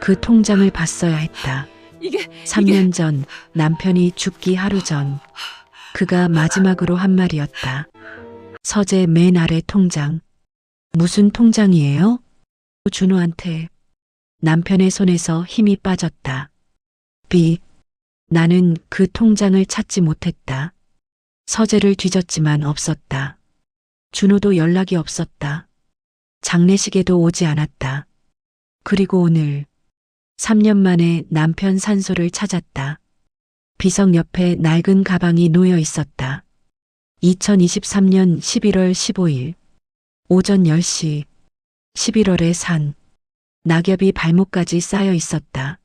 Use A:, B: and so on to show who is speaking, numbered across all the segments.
A: 그 통장을 봤어야 했다.
B: 이게
A: 3년 전 남편이 죽기 하루 전 그가 마지막으로 한 말이었다. 서재 맨 아래 통장. 무슨 통장이에요? 준호한테. 남편의 손에서 힘이 빠졌다. 나는 그 통장을 찾지 못했다. 서재를 뒤졌지만 없었다. 준호도 연락이 없었다. 장례식에도 오지 않았다. 그리고 오늘 3년 만에 남편 산소를 찾았다. 비석 옆에 낡은 가방이 놓여 있었다. 2023년 11월 15일 오전 10시 11월의 산. 낙엽이 발목까지 쌓여 있었다.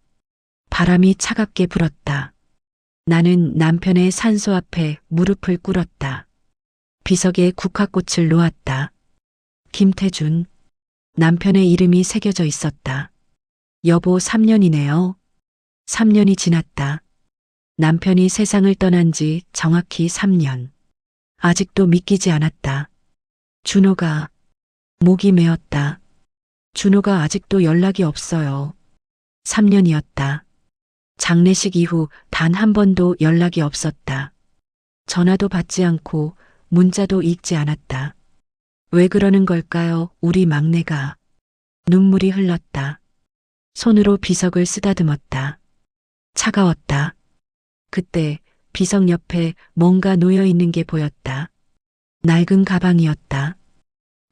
A: 바람이 차갑게 불었다. 나는 남편의 산소 앞에 무릎을 꿇었다. 비석에 국화꽃을 놓았다. 김태준. 남편의 이름이 새겨져 있었다. 여보 3년이네요. 3년이 지났다. 남편이 세상을 떠난 지 정확히 3년. 아직도 믿기지 않았다. 준호가. 목이 메었다. 준호가 아직도 연락이 없어요. 3년이었다. 장례식 이후 단 한 번도 연락이 없었다. 전화도 받지 않고 문자도 읽지 않았다. 왜 그러는 걸까요? 우리 막내가. 눈물이 흘렀다. 손으로 비석을 쓰다듬었다. 차가웠다. 그때 비석 옆에 뭔가 놓여 있는 게 보였다. 낡은 가방이었다.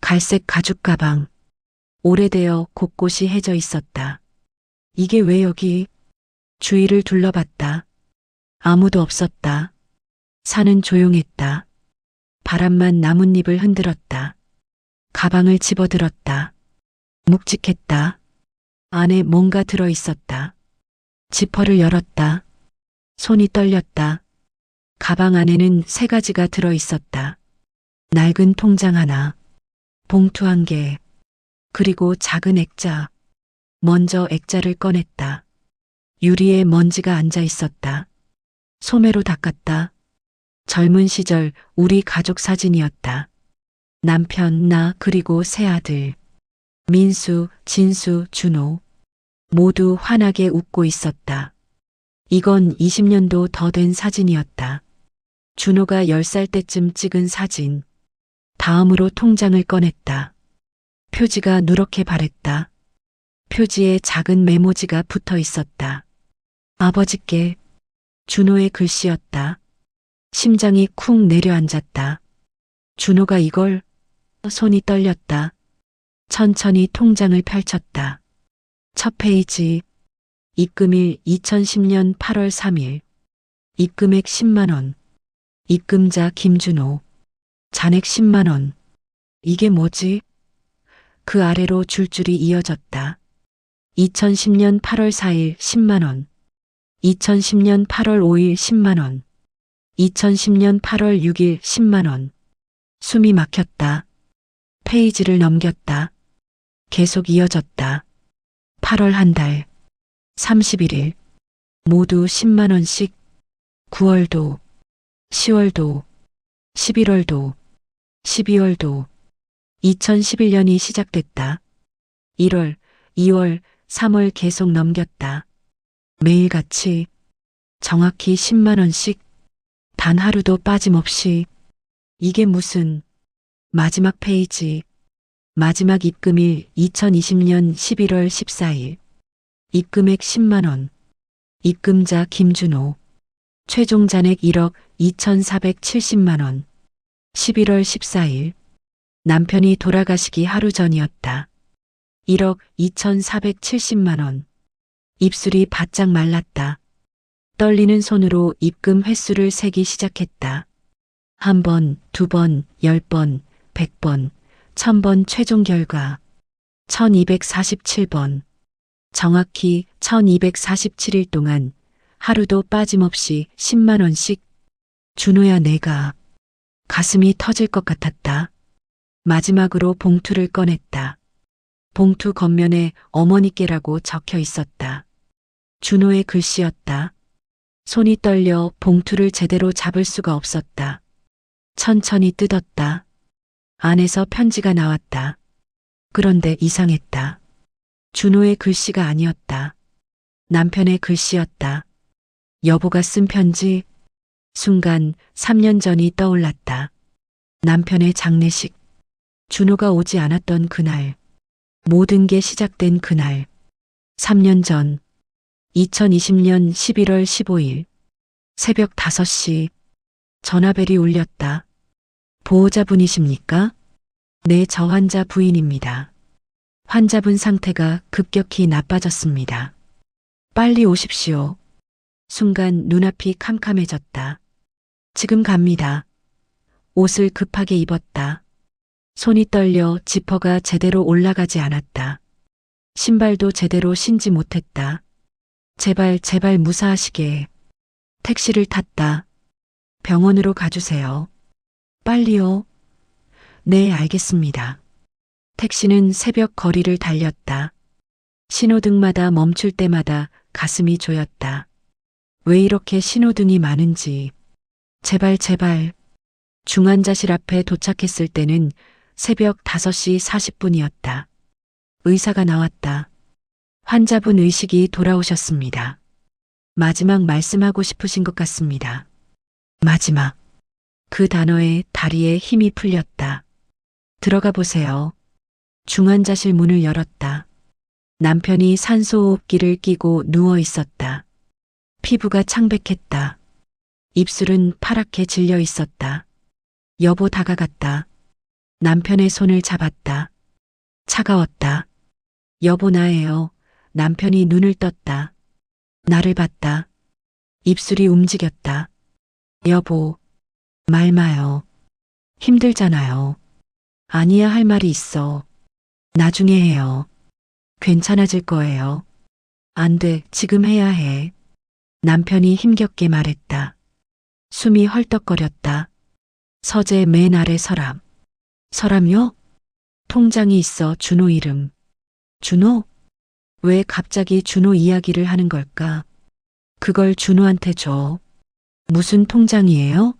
A: 갈색 가죽 가방. 오래되어 곳곳이 해져 있었다. 이게 왜 여기? 주위를 둘러봤다. 아무도 없었다. 산은 조용했다. 바람만 나뭇잎을 흔들었다. 가방을 집어들었다. 묵직했다. 안에 뭔가 들어 있었다. 지퍼를 열었다. 손이 떨렸다. 가방 안에는 3가지가 들어 있었다. 낡은 통장 하나, 봉투 1개, 그리고 작은 액자. 먼저 액자를 꺼냈다. 유리에 먼지가 앉아 있었다. 소매로 닦았다. 젊은 시절 우리 가족 사진이었다. 남편, 나, 그리고 세 아들. 민수, 진수, 준호. 모두 환하게 웃고 있었다. 이건 20년도 더 된 사진이었다. 준호가 10살 때쯤 찍은 사진. 다음으로 통장을 꺼냈다. 표지가 누렇게 바랬다. 표지에 작은 메모지가 붙어 있었다. 아버지께. 준호의 글씨였다. 심장이 쿵 내려앉았다. 준호가 이걸. 손이 떨렸다. 천천히 통장을 펼쳤다. 첫 페이지. 입금일 2010년 8월 3일. 입금액 10만 원. 입금자 김준호. 잔액 10만 원. 이게 뭐지? 그 아래로 줄줄이 이어졌다. 2010년 8월 4일 10만 원. 2010년 8월 5일 10만 원. 2010년 8월 6일 10만 원. 숨이 막혔다. 페이지를 넘겼다. 계속 이어졌다. 8월 한 달. 31일. 모두 10만 원씩. 9월도. 10월도. 11월도. 12월도. 2011년이 시작됐다. 1월, 2월, 3월 계속 넘겼다. 매일같이. 정확히 10만 원씩. 단 하루도 빠짐없이. 이게 무슨. 마지막 페이지. 마지막 입금일 2020년 11월 14일. 입금액 10만 원. 입금자 김준호. 최종 잔액 1억 2,470만 원. 11월 14일. 남편이 돌아가시기 하루 전이었다. 1억 2,470만 원. 입술이 바짝 말랐다. 떨리는 손으로 입금 횟수를 세기 시작했다. 1번, 2번, 10번, 100번, 1000번 최종 결과. 1247번. 정확히 1247일 동안 하루도 빠짐없이 10만 원씩. 준호야 내가. 가슴이 터질 것 같았다. 마지막으로 봉투를 꺼냈다. 봉투 겉면에 어머니께라고 적혀 있었다. 준호의 글씨였다. 손이 떨려 봉투를 제대로 잡을 수가 없었다. 천천히 뜯었다. 안에서 편지가 나왔다. 그런데 이상했다. 준호의 글씨가 아니었다. 남편의 글씨였다. 여보가 쓴 편지. 순간 3년 전이 떠올랐다. 남편의 장례식. 준호가 오지 않았던 그날. 모든 게 시작된 그날. 3년 전. 2020년 11월 15일. 새벽 5시. 전화벨이 울렸다. 보호자분이십니까? 네, 저 환자 부인입니다. 환자분 상태가 급격히 나빠졌습니다. 빨리 오십시오. 순간 눈앞이 캄캄해졌다. 지금 갑니다. 옷을 급하게 입었다. 손이 떨려 지퍼가 제대로 올라가지 않았다. 신발도 제대로 신지 못했다. 제발 무사하시게. 택시를 탔다. 병원으로 가주세요. 빨리요. 네, 알겠습니다. 택시는 새벽 거리를 달렸다. 신호등마다 멈출 때마다 가슴이 조였다. 왜 이렇게 신호등이 많은지. 제발. 중환자실 앞에 도착했을 때는 새벽 5시 40분이었다. 의사가 나왔다. 환자분 의식이 돌아오셨습니다. 마지막 말씀하고 싶으신 것 같습니다. 마지막. 그 단어에 다리에 힘이 풀렸다. 들어가 보세요. 중환자실 문을 열었다. 남편이 산소호흡기를 끼고 누워 있었다. 피부가 창백했다. 입술은 파랗게 질려 있었다. 여보 다가갔다. 남편의 손을 잡았다. 차가웠다. 여보 나예요. 남편이 눈을 떴다. 나를 봤다. 입술이 움직였다. 여보, 말 마요. 힘들잖아요. 아니야, 할 말이 있어. 나중에 해요. 괜찮아질 거예요. 안 돼, 지금 해야 해. 남편이 힘겹게 말했다. 숨이 헐떡거렸다. 서재 맨 아래 서랍. 서랍요? 통장이 있어. 준호 이름. 준호? 왜 갑자기 준호 이야기를 하는 걸까? 그걸 준호한테 줘. 무슨 통장이에요?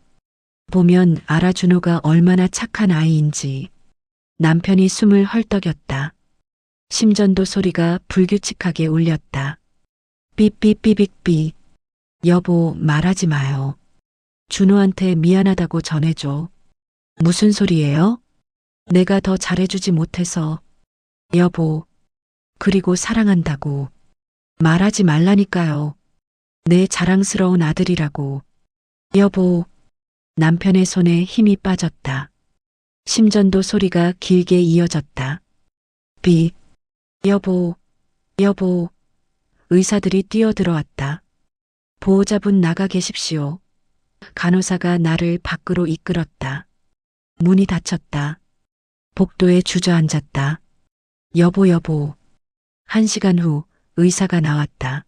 A: 보면 알아. 준호가 얼마나 착한 아이인지. 남편이 숨을 헐떡였다. 심전도 소리가 불규칙하게 울렸다. 삐삐삐빅삐. 여보, 말하지 마요. 준호한테 미안하다고 전해줘. 무슨 소리예요? 내가 더 잘해주지 못해서. 여보, 그리고 사랑한다고. 말하지 말라니까요. 내 자랑스러운 아들이라고. 여보. 남편의 손에 힘이 빠졌다. 심전도 소리가 길게 이어졌다. 비. 여보. 의사들이 뛰어들어왔다. 보호자분 나가 계십시오. 간호사가 나를 밖으로 이끌었다. 문이 닫혔다. 복도에 주저앉았다. 여보. 1시간 후 의사가 나왔다.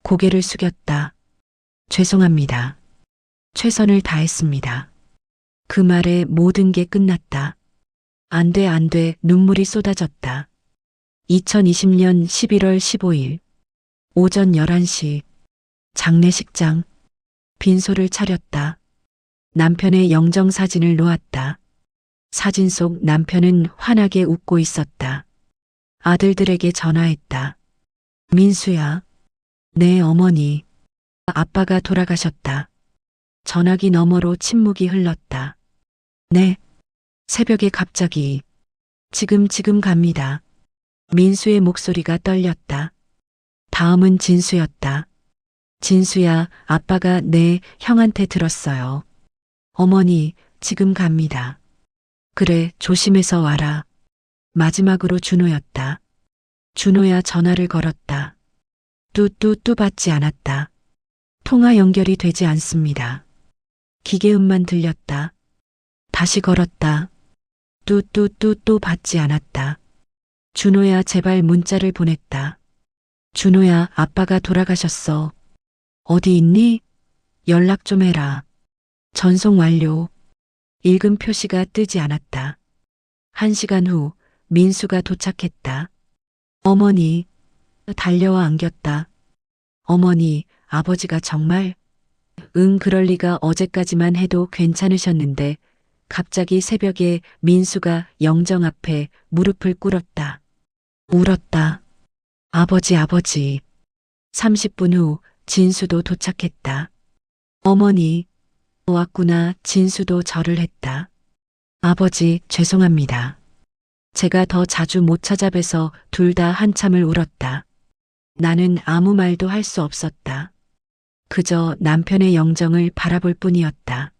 A: 고개를 숙였다. 죄송합니다. 최선을 다했습니다. 그 말에 모든 게 끝났다. 안 돼. 눈물이 쏟아졌다. 2020년 11월 15일 오전 11시 장례식장. 빈소를 차렸다. 남편의 영정사진을 놓았다. 사진 속 남편은 환하게 웃고 있었다. 아들들에게 전화했다. 민수야. 네, 어머니. 아빠가 돌아가셨다. 전화기 너머로 침묵이 흘렀다. 네. 새벽에 갑자기. 지금 갑니다. 민수의 목소리가 떨렸다. 다음은 진수였다. 진수야, 아빠가 내 형한테 들었어요. 어머니, 지금 갑니다. 그래, 조심해서 와라. 마지막으로 준호였다. 준호야 전화를 걸었다. 뚜뚜뚜 받지 않았다. 통화 연결이 되지 않습니다. 기계음만 들렸다. 다시 걸었다. 뚜뚜뚜 또 받지 않았다. 준호야 제발 문자를 보냈다. 준호야 아빠가 돌아가셨어. 어디 있니? 연락 좀 해라. 전송 완료. 읽음 표시가 뜨지 않았다. 1시간 후 민수가 도착했다. 어머니. 달려와 안겼다. 어머니, 아버지가 정말? 응, 그럴 리가. 어제까지만 해도 괜찮으셨는데 갑자기 새벽에 민수가 영정 앞에 무릎을 꿇었다. 울었다. 아버지. 30분 후 진수도 도착했다. 어머니, 왔구나. 진수도 절을 했다. 아버지, 죄송합니다. 제가 더 자주 못 찾아뵈서 둘 다 한참을 울었다. 나는 아무 말도 할 수 없었다. 그저 남편의 영정을 바라볼 뿐이었다.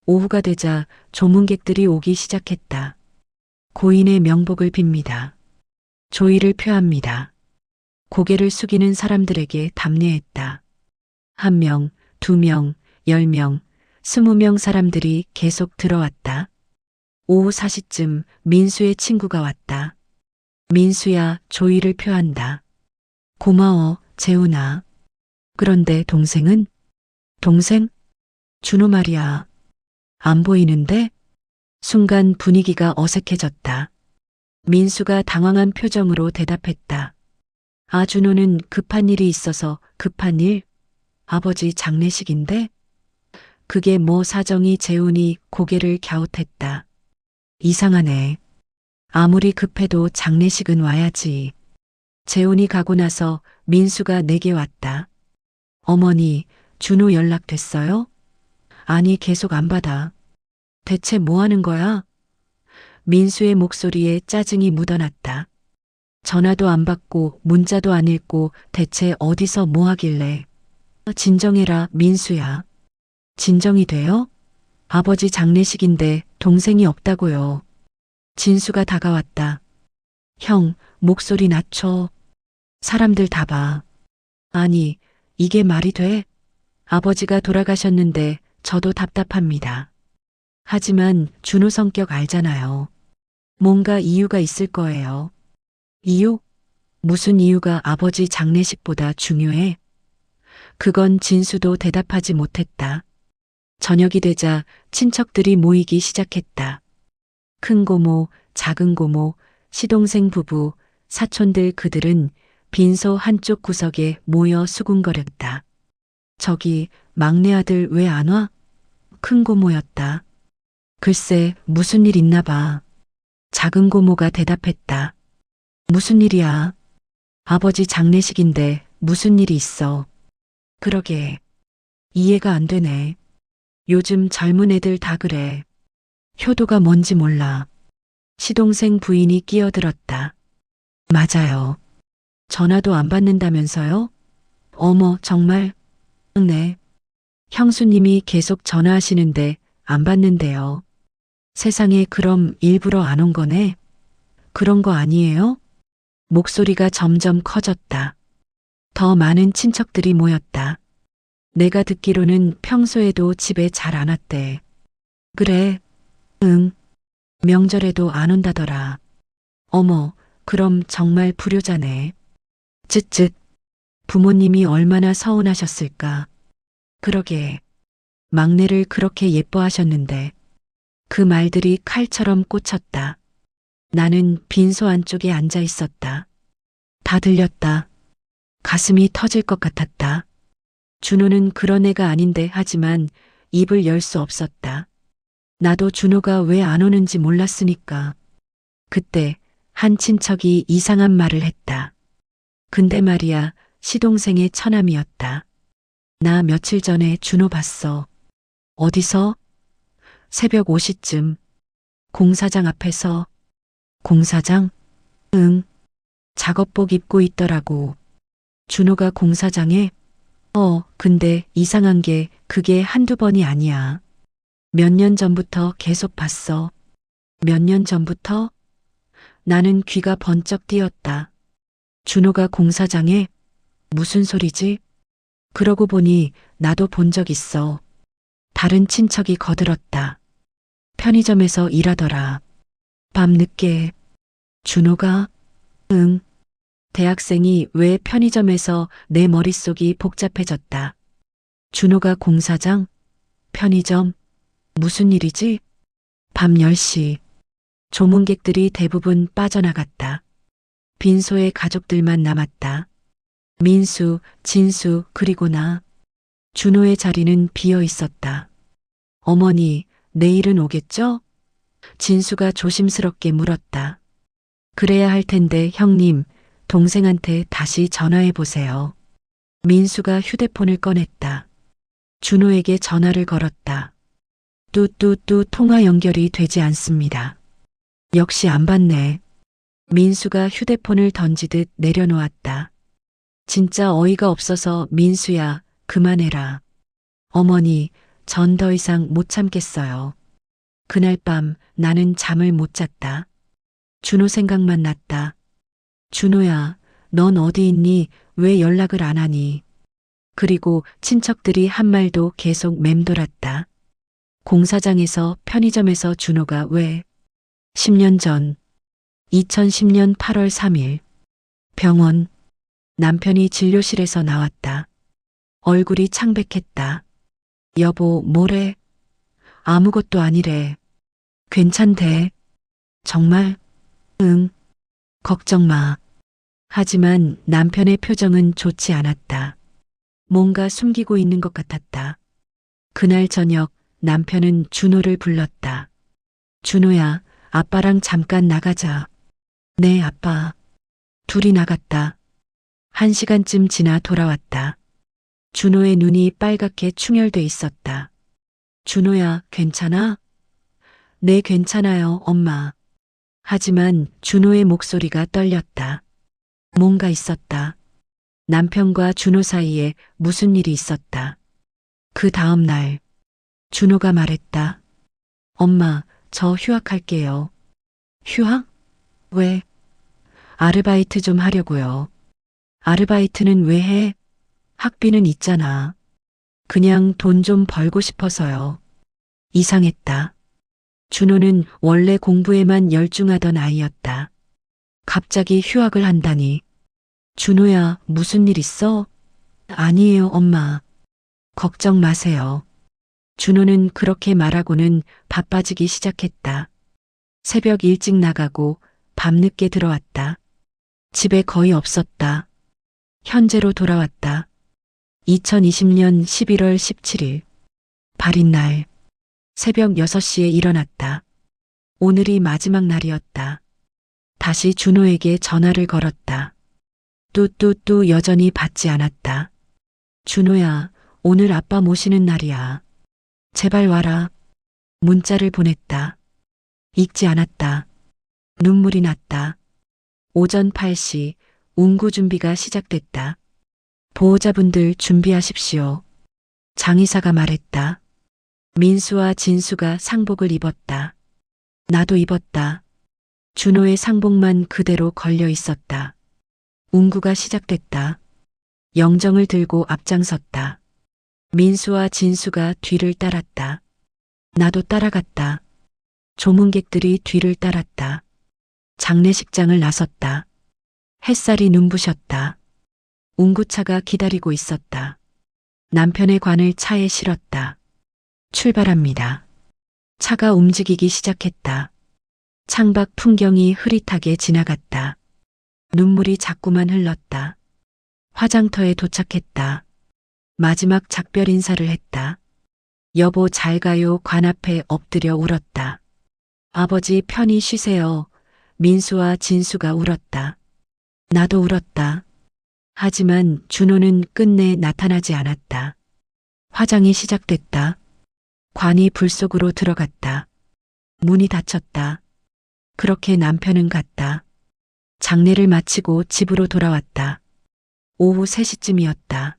A: 오후가 되자 조문객들이 오기 시작했다. 고인의 명복을 빕니다. 조의를 표합니다. 고개를 숙이는 사람들에게 답례했다. 1명, 2명, 10명, 20명 사람들이 계속 들어왔다. 오후 4시쯤 민수의 친구가 왔다. 민수야, 조의를 표한다. 고마워, 재훈아. 그런데 동생은? 동생? 준호 말이야. 안 보이는데? 순간 분위기가 어색해졌다. 민수가 당황한 표정으로 대답했다. 아, 준호는 급한 일이 있어서. 급한 일? 아버지 장례식인데? 그게 뭐 사정이? 재훈이 고개를 갸웃했다. 이상하네. 아무리 급해도 장례식은 와야지. 재훈이 가고 나서 민수가 내게 왔다. 어머니, 준호 연락됐어요? 아니, 계속 안 받아. 대체 뭐 하는 거야? 민수의 목소리에 짜증이 묻어났다. 전화도 안 받고 문자도 안 읽고 대체 어디서 뭐 하길래. 진정해라, 민수야. 진정이 돼요? 아버지 장례식인데 동생이 없다고요. 진수가 다가왔다. 형, 목소리 낮춰. 사람들 다 봐. 아니, 이게 말이 돼? 아버지가 돌아가셨는데 저도 답답합니다. 하지만 준호 성격 알잖아요. 뭔가 이유가 있을 거예요. 이유? 무슨 이유가 아버지 장례식보다 중요해? 그건 진수도 대답하지 못했다. 저녁이 되자 친척들이 모이기 시작했다. 큰 고모, 작은 고모, 시동생 부부, 사촌들 그들은 빈소 한쪽 구석에 모여 수군거렸다. 저기 막내 아들 왜 안 와? 큰 고모였다. 글쎄 무슨 일 있나 봐. 작은 고모가 대답했다. 무슨 일이야? 아버지 장례식인데 무슨 일이 있어? 그러게. 이해가 안 되네. 요즘 젊은 애들 다 그래. 효도가 뭔지 몰라. 시동생 부인이 끼어들었다. 맞아요. 전화도 안 받는다면서요? 어머, 정말? 네. 형수님이 계속 전화하시는데 안 받는데요. 세상에, 그럼 일부러 안 온 거네? 그런 거 아니에요? 목소리가 점점 커졌다. 더 많은 친척들이 모였다. 내가 듣기로는 평소에도 집에 잘 안 왔대. 그래? 응. 명절에도 안 온다더라. 어머, 그럼 정말 불효자네. 쯧쯧. 부모님이 얼마나 서운하셨을까. 그러게. 막내를 그렇게 예뻐하셨는데. 그 말들이 칼처럼 꽂혔다. 나는 빈소 안쪽에 앉아 있었다. 다 들렸다. 가슴이 터질 것 같았다. 준호는 그런 애가 아닌데 하지만 입을 열 수 없었다. 나도 준호가 왜 안 오는지 몰랐으니까. 그때 한 친척이 이상한 말을 했다. 근데 말이야, 시동생의 처남이었다. 나 며칠 전에 준호 봤어. 어디서? 새벽 5시쯤. 공사장 앞에서. 공사장? 응. 작업복 입고 있더라고. 준호가 공사장에? 근데 이상한 게 그게 한두 번이 아니야. 몇 년 전부터 계속 봤어. 몇 년 전부터? 나는 귀가 번쩍 뜨였다. 준호가 공사장에? 무슨 소리지? 그러고 보니 나도 본 적 있어. 다른 친척이 거들었다. 편의점에서 일하더라. 밤늦게. 준호가? 응. 대학생이 왜 편의점에서. 내 머릿속이 복잡해졌다. 준호가 공사장? 편의점? 무슨 일이지? 밤 10시. 조문객들이 대부분 빠져나갔다. 빈소에 가족들만 남았다. 민수, 진수, 그리고 나. 준호의 자리는 비어 있었다. 어머니, 내일은 오겠죠? 진수가 조심스럽게 물었다. 그래야 할 텐데 형님, 동생한테 다시 전화해 보세요. 민수가 휴대폰을 꺼냈다. 준호에게 전화를 걸었다. 뚜뚜뚜 통화 연결이 되지 않습니다. 역시 안 받네. 민수가 휴대폰을 던지듯 내려놓았다. 진짜 어이가 없어서 민수야, 그만해라. 어머니, 전 더 이상 못 참겠어요. 그날 밤 나는 잠을 못 잤다. 준호 생각만 났다. 준호야, 넌 어디 있니? 왜 연락을 안 하니? 그리고 친척들이 한 말도 계속 맴돌았다. 공사장에서 편의점에서 준호가 왜? 10년 전, 2010년 8월 3일, 병원, 남편이 진료실에서 나왔다. 얼굴이 창백했다. 여보, 뭐래? 아무것도 아니래. 괜찮대. 정말? 응. 걱정 마. 하지만 남편의 표정은 좋지 않았다. 뭔가 숨기고 있는 것 같았다. 그날 저녁 남편은 준호를 불렀다. 준호야, 아빠랑 잠깐 나가자. 네, 아빠. 둘이 나갔다. 1시간쯤 지나 돌아왔다. 준호의 눈이 빨갛게 충혈돼 있었다. 준호야, 괜찮아? 네, 괜찮아요, 엄마. 하지만 준호의 목소리가 떨렸다. 뭔가 있었다. 남편과 준호 사이에 무슨 일이 있었다. 그 다음 날, 준호가 말했다. 엄마, 저 휴학할게요. 휴학? 왜? 아르바이트 좀 하려고요. 아르바이트는 왜 해? 학비는 있잖아. 그냥 돈 좀 벌고 싶어서요. 이상했다. 준호는 원래 공부에만 열중하던 아이였다. 갑자기 휴학을 한다니. 준호야, 무슨 일 있어? 아니에요, 엄마. 걱정 마세요. 준호는 그렇게 말하고는 바빠지기 시작했다. 새벽 일찍 나가고 밤늦게 들어왔다. 집에 거의 없었다. 현재로 돌아왔다. 2020년 11월 17일. 발인 날. 새벽 6시에 일어났다. 오늘이 마지막 날이었다. 다시 준호에게 전화를 걸었다. 뚜뚜뚜 여전히 받지 않았다. 준호야, 오늘 아빠 모시는 날이야. 제발 와라. 문자를 보냈다. 읽지 않았다. 눈물이 났다. 오전 8시 운구 준비가 시작됐다. 보호자분들 준비하십시오. 장의사가 말했다. 민수와 진수가 상복을 입었다. 나도 입었다. 준호의 상복만 그대로 걸려 있었다. 운구가 시작됐다. 영정을 들고 앞장섰다. 민수와 진수가 뒤를 따랐다. 나도 따라갔다. 조문객들이 뒤를 따랐다. 장례식장을 나섰다. 햇살이 눈부셨다. 운구차가 기다리고 있었다. 남편의 관을 차에 실었다. 출발합니다. 차가 움직이기 시작했다. 창밖 풍경이 흐릿하게 지나갔다. 눈물이 자꾸만 흘렀다. 화장터에 도착했다. 마지막 작별 인사를 했다. 여보 잘 가요. 관 앞에 엎드려 울었다. 아버지 편히 쉬세요. 민수와 진수가 울었다. 나도 울었다. 하지만 준호는 끝내 나타나지 않았다. 화장이 시작됐다. 관이 불 속으로 들어갔다. 문이 닫혔다. 그렇게 남편은 갔다. 장례를 마치고 집으로 돌아왔다. 오후 3시쯤이었다.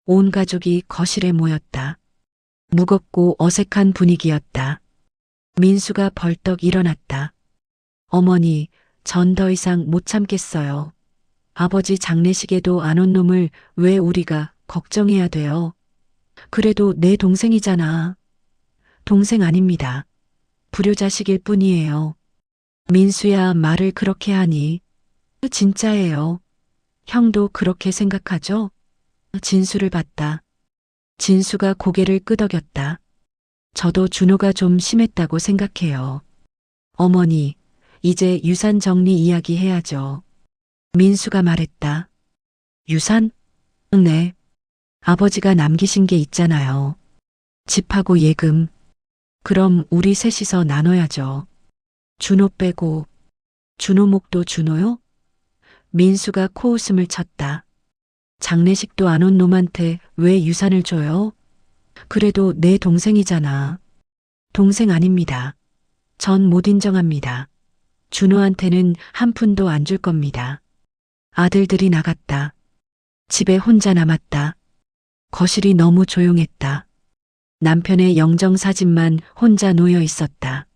A: 온 가족이 거실에 모였다. 무겁고 어색한 분위기였다. 민수가 벌떡 일어났다. 어머니, 전 더 이상 못 참겠어요. 아버지 장례식에도 안 온 놈을 왜 우리가 걱정해야 돼요? 그래도 내 동생이잖아. 동생 아닙니다. 불효자식일 뿐이에요. 민수야, 말을 그렇게 하니? 진짜예요. 형도 그렇게 생각하죠? 진수를 봤다. 진수가 고개를 끄덕였다. 저도 준호가 좀 심했다고 생각해요. 어머니, 이제 유산 정리 이야기 해야죠. 민수가 말했다. 유산? 네. 아버지가 남기신 게 있잖아요. 집하고 예금. 그럼 우리 셋이서 나눠야죠. 준호 빼고. 준호 목도 준호요? 민수가 코웃음을 쳤다. 장례식도 안 온 놈한테 왜 유산을 줘요? 그래도 내 동생이잖아. 동생 아닙니다. 전 못 인정합니다. 준호한테는 한 푼도 안 줄 겁니다. 아들들이 나갔다. 집에 혼자 남았다. 거실이 너무 조용했다. 남편의 영정사진만 혼자 놓여 있었다.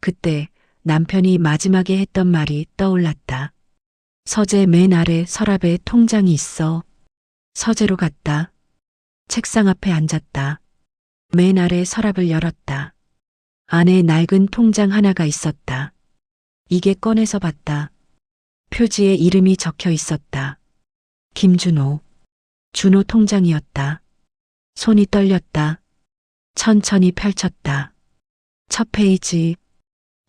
A: 그때 남편이 마지막에 했던 말이 떠올랐다. 서재 맨 아래 서랍에 통장이 있어. 서재로 갔다. 책상 앞에 앉았다. 맨 아래 서랍을 열었다. 안에 낡은 통장 하나가 있었다. 이게 꺼내서 봤다. 표지에 이름이 적혀 있었다. 김준호. 준호 통장이었다. 손이 떨렸다. 천천히 펼쳤다. 첫 페이지.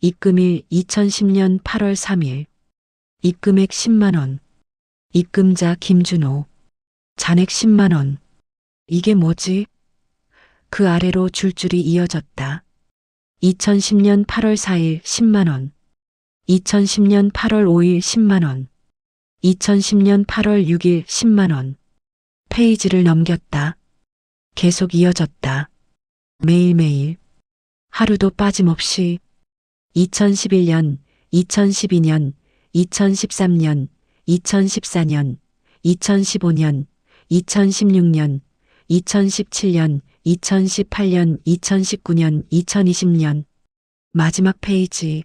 A: 입금일 2010년 8월 3일. 입금액 10만 원. 입금자 김준호. 잔액 10만 원. 이게 뭐지? 그 아래로 줄줄이 이어졌다. 2010년 8월 4일 10만 원. 2010년 8월 5일 10만 원. 2010년 8월 6일 10만 원. 페이지를 넘겼다. 계속 이어졌다. 매일매일. 하루도 빠짐없이. 2011년, 2012년, 2013년, 2014년, 2015년, 2016년, 2017년, 2018년, 2019년, 2020년. 마지막 페이지.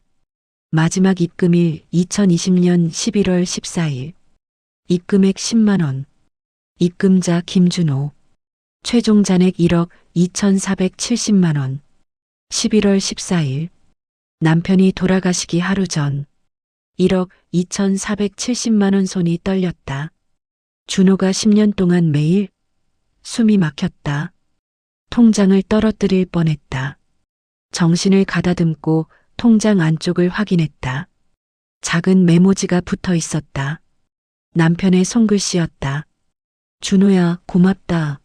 A: 마지막 입금일 2020년 11월 14일. 입금액 10만 원. 입금자 김준호. 최종 잔액 1억 2,470만 원. 11월 14일. 남편이 돌아가시기 하루 전. 1억 2,470만 원. 손이 떨렸다. 준호가 10년 동안 매일. 숨이 막혔다. 통장을 떨어뜨릴 뻔했다. 정신을 가다듬고 통장 안쪽을 확인했다. 작은 메모지가 붙어 있었다. 남편의 손글씨였다. 준호야, 고맙다.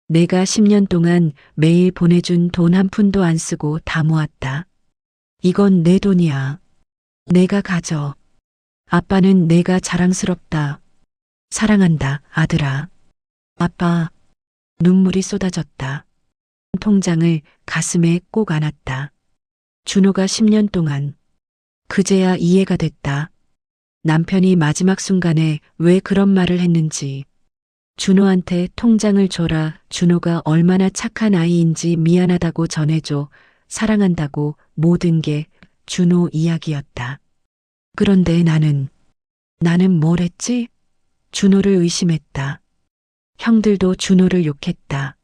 A: 내가 10년 동안 매일 보내준 돈 한 푼도 안 쓰고 다 모았다. 이건 내 돈이야. 내가 가져. 아빠는 내가 자랑스럽다. 사랑한다, 아들아. 아빠. 눈물이 쏟아졌다. 통장을 가슴에 꼭 안았다. 준호가 10년 동안. 그제야 이해가 됐다. 남편이 마지막 순간에 왜 그런 말을 했는지. 준호한테 통장을 줘라. 준호가 얼마나 착한 아이인지 미안하다고 전해줘. 사랑한다고. 모든 게 준호 이야기였다. 그런데 나는 뭘 했지? 준호를 의심했다. 형들도 준호를 욕했다.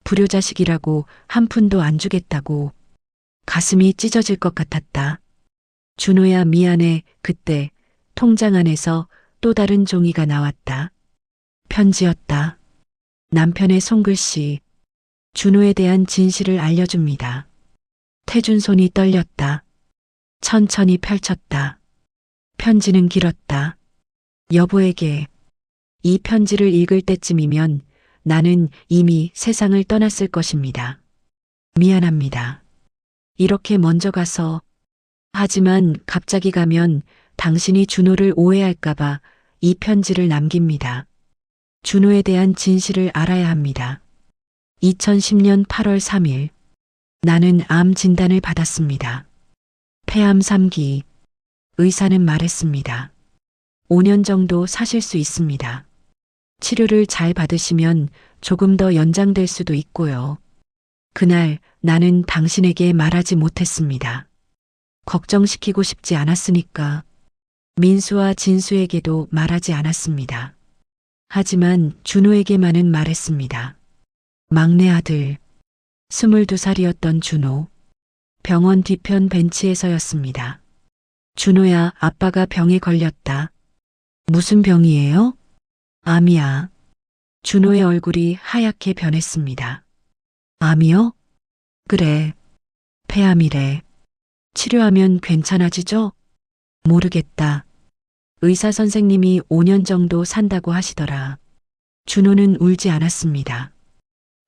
A: 불효자식이라고 한 푼도 안 주겠다고. 가슴이 찢어질 것 같았다. 준호야, 미안해. 그때 통장 안에서 또 다른 종이가 나왔다. 편지였다. 남편의 손글씨. 준호에 대한 진실을 알려줍니다. 태준 손이 떨렸다. 천천히 펼쳤다. 편지는 길었다. 여보에게. 이 편지를 읽을 때쯤이면 나는 이미 세상을 떠났을 것입니다. 미안합니다. 이렇게 먼저 가서. 하지만 갑자기 가면 당신이 준호를 오해할까봐 이 편지를 남깁니다. 준호에 대한 진실을 알아야 합니다. 2010년 8월 3일. 나는 암 진단을 받았습니다. 폐암 3기. 의사는 말했습니다. 5년 정도 사실 수 있습니다. 치료를 잘 받으시면 조금 더 연장될 수도 있고요. 그날 나는 당신에게 말하지 못했습니다. 걱정시키고 싶지 않았으니까. 민수와 진수에게도 말하지 않았습니다. 하지만 준호에게만은 말했습니다. 막내 아들. 22살이었던 준호. 병원 뒤편 벤치에서였습니다. 준호야, 아빠가 병에 걸렸다. 무슨 병이에요? 암이야. 준호의 얼굴이 하얗게 변했습니다. 암이요? 그래. 폐암이래. 치료하면 괜찮아지죠? 모르겠다. 의사 선생님이 5년 정도 산다고 하시더라. 준호는 울지 않았습니다.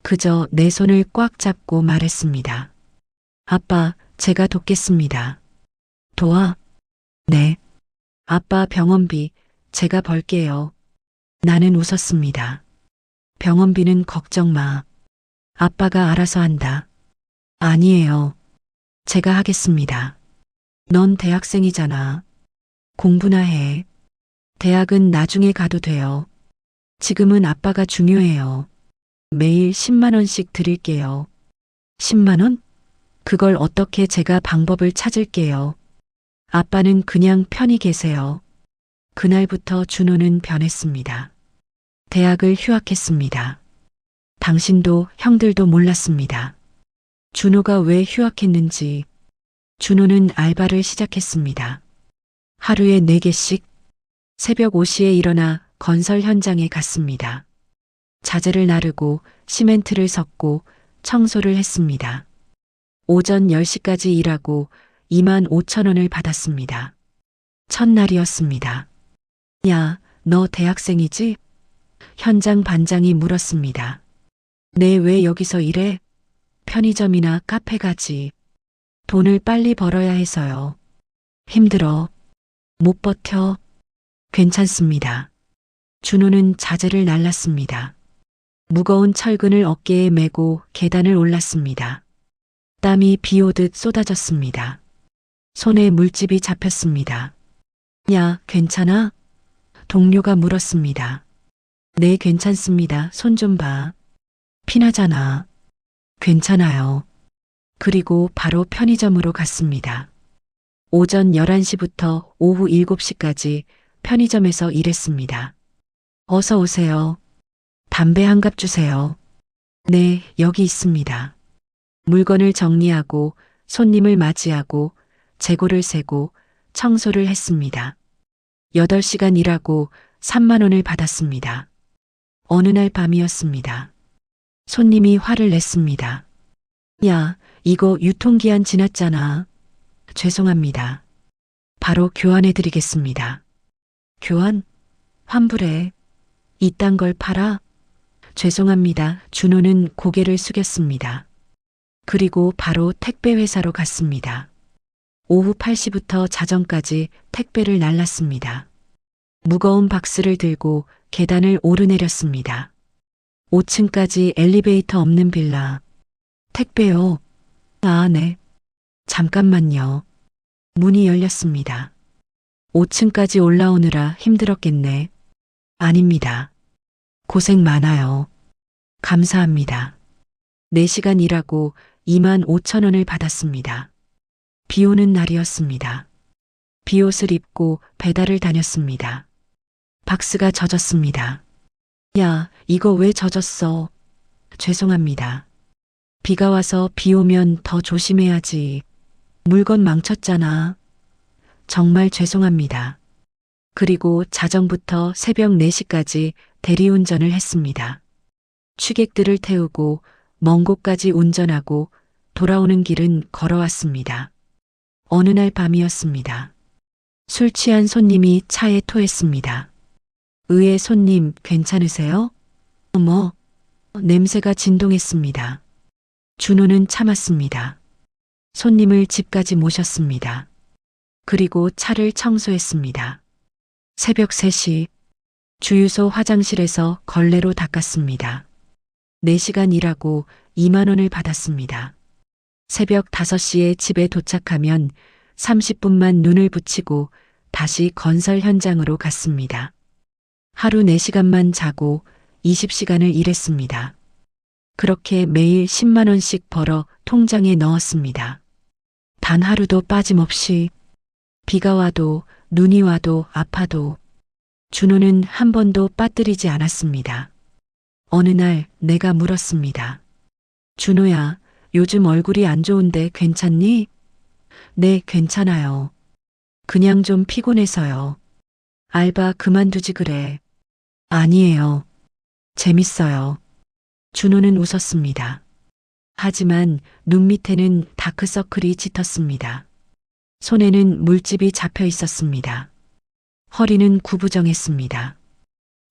A: 그저 내 손을 꽉 잡고 말했습니다. 아빠, 제가 돕겠습니다. 도와? 네. 아빠 병원비 제가 벌게요. 나는 웃었습니다. 병원비는 걱정 마. 아빠가 알아서 한다. 아니에요. 제가 하겠습니다. 넌 대학생이잖아. 공부나 해. 대학은 나중에 가도 돼요. 지금은 아빠가 중요해요. 매일 10만 원씩 드릴게요. 10만 원? 그걸 어떻게 제가 방법을 찾을게요. 아빠는 그냥 편히 계세요. 그날부터 준호는 변했습니다. 대학을 휴학했습니다. 당신도 형들도 몰랐습니다. 준호가 왜 휴학했는지. 준호는 알바를 시작했습니다. 하루에 4개씩 새벽 5시에 일어나 건설 현장에 갔습니다. 자재를 나르고 시멘트를 섞고 청소를 했습니다. 오전 10시까지 일하고 2만 5천 원을 받았습니다. 첫날이었습니다. 야, 너 대학생이지? 현장 반장이 물었습니다. 네, 왜 여기서 일해? 편의점이나 카페 가지. 돈을 빨리 벌어야 해서요. 힘들어. 못 버텨. 괜찮습니다. 준호는 자재를 날랐습니다. 무거운 철근을 어깨에 메고 계단을 올랐습니다. 땀이 비 오듯 쏟아졌습니다. 손에 물집이 잡혔습니다. 야, 괜찮아? 동료가 물었습니다. 네, 괜찮습니다. 손 좀 봐. 피나잖아. 괜찮아요. 그리고 바로 편의점으로 갔습니다. 오전 11시부터 오후 7시까지 편의점에서 일했습니다. 어서 오세요. 담배 한 갑 주세요. 네, 여기 있습니다. 물건을 정리하고 손님을 맞이하고 재고를 세고 청소를 했습니다. 8시간 일하고 3만 원을 받았습니다. 어느 날 밤이었습니다. 손님이 화를 냈습니다. 야, 이거 유통기한 지났잖아. 죄송합니다. 바로 교환해 드리겠습니다. 교환? 환불해. 이딴 걸 팔아? 죄송합니다. 준호는 고개를 숙였습니다. 그리고 바로 택배 회사로 갔습니다. 오후 8시부터 자정까지 택배를 날랐습니다. 무거운 박스를 들고 계단을 오르내렸습니다. 5층까지 엘리베이터 없는 빌라. 택배요. 아, 네. 잠깐만요. 문이 열렸습니다. 5층까지 올라오느라 힘들었겠네. 아닙니다. 고생 많아요. 감사합니다. 4시간 일하고 2만 5천 원을 받았습니다. 비 오는 날이었습니다. 비옷을 입고 배달을 다녔습니다. 박스가 젖었습니다. 야, 이거 왜 젖었어? 죄송합니다. 비가 와서 비 오면 더 조심해야지. 물건 망쳤잖아. 정말 죄송합니다. 그리고 자정부터 새벽 4시까지 대리운전을 했습니다. 취객들을 태우고 먼 곳까지 운전하고 돌아오는 길은 걸어왔습니다. 어느 날 밤이었습니다. 술 취한 손님이 차에 토했습니다. 의외 손님 괜찮으세요? 어머, 냄새가 진동했습니다. 준호는 참았습니다. 손님을 집까지 모셨습니다. 그리고 차를 청소했습니다. 새벽 3시 주유소 화장실에서 걸레로 닦았습니다. 4시간 일하고 2만 원을 받았습니다. 새벽 5시에 집에 도착하면 30분만 눈을 붙이고 다시 건설 현장으로 갔습니다. 하루 4시간만 자고 20시간을 일했습니다. 그렇게 매일 10만 원씩 벌어 통장에 넣었습니다. 단 하루도 빠짐없이 비가 와도 눈이 와도 아파도 준호는 한 번도 빠뜨리지 않았습니다. 어느 날 내가 물었습니다. 준호야, 요즘 얼굴이 안 좋은데 괜찮니? 네, 괜찮아요. 그냥 좀 피곤해서요. 알바 그만두지 그래. 아니에요. 재밌어요. 준호는 웃었습니다. 하지만 눈 밑에는 다크서클이 짙었습니다. 손에는 물집이 잡혀 있었습니다. 허리는 구부정했습니다.